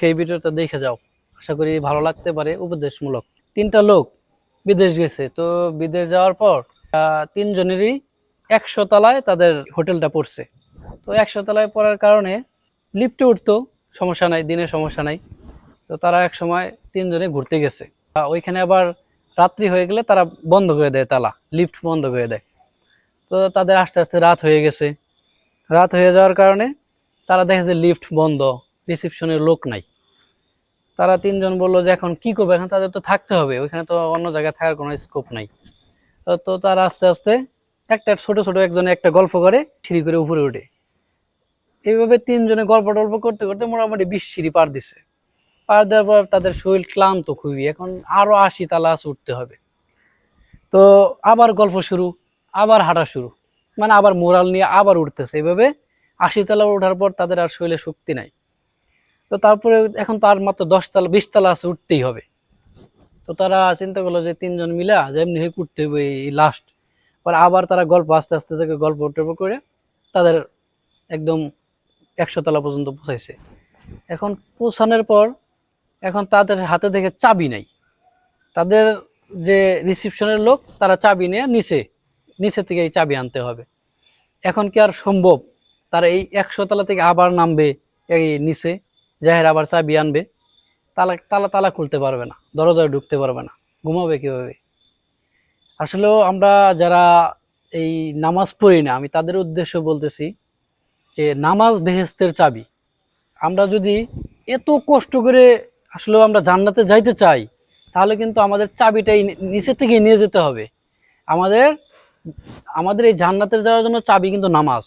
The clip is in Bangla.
এই ভিডিওটা দেখে যাও, আশা করি ভালো লাগতে পারে, উপদেশমূলক। তিনটা লোক বিদেশ গেছে, তো বিদেশ যাওয়ার পর তিনজনেরই 100 তলায় তাদের হোটেলটা পড়ছে। তো 100 তলায় পড়ার কারণে লিফটে উঠতো, সমস্যা নাই, দিনে সমস্যা নাই। তো তারা এক সময় তিনজনে ঘুরতে গেছে, ওইখানে আবার রাত্রি হয়ে গেলে তারা বন্ধ করে দেয়, তালা লিফট বন্ধ করে দেয়। তো তাদের আস্তে আস্তে রাত হয়ে গেছে। রাত হয়ে যাওয়ার কারণে তারা দেখে যে লিফট বন্ধ, রিসিপশনের লোক নাই। তারা তিনজন বললো যে এখন কি করবে, এখন তাদের তো থাকতে হবে, ওইখানে তো অন্য জায়গায় থাকার কোনো স্কোপ নাই। তো তারা আস্তে আস্তে একটা ছোট ছোট একজনে একটা গল্প করে সিঁড়ি করে উপরে উঠে। এইভাবে তিনজনে গল্প টল্প করতে করতে মোটামুটি 20 সিঁড়ি পার দিচ্ছে। পার দেওয়ার পর তাদের শরীর ক্লান্ত খুবই, এখন আরো 80 তালা উঠতে হবে। তো আবার গল্প শুরু, আবার হাঁটা শুরু, মানে আবার মোরাল নিয়ে আবার উঠতেছে। এইভাবে 80 তালা ওঠার পর তাদের আর শরীরে শক্তি নাই। তো তারপরে এখন তার মাত্র 10 তালা 20 তালা আছে, উঠতেই হবে। তো তারা চিন্তা করলো যে তিনজন মিলা যেমনি হয়ে উঠতে হবে এই লাস্ট। পর আবার তারা গল্প আস্তে আস্তে থেকে গল্প টল্প করে তাদের একদম 100 তলা পর্যন্ত পৌঁছাইছে। এখন পৌঁছানোর পর এখন তাদের হাতে থেকে চাবি নাই। তাদের যে রিসিপশনের লোক তারা চাবি নিয়ে নিচে থেকে এই চাবি আনতে হবে। এখন কি আর সম্ভব তারা এই 100 তলা থেকে আবার নামবে এই নিচে, জাহের আবার চাবি আনবে? তালা তালা তালা খুলতে পারবে না, দরজায় ঢুকতে পারবে না, ঘুমাবে কিভাবে? আসলেও আমরা যারা এই নামাজ পড়ি না, আমি তাদের উদ্দেশ্য বলতেছি যে নামাজ বেহেশতের চাবি। আমরা যদি এত কষ্ট করে আসলেও আমরা জান্নাতে যাইতে চাই, তাহলে কিন্তু আমাদের চাবিটাই নিচে থেকে নিয়ে যেতে হবে। আমাদের আমাদের এই জান্নাতে যাওয়ার জন্য চাবি কিন্তু নামাজ।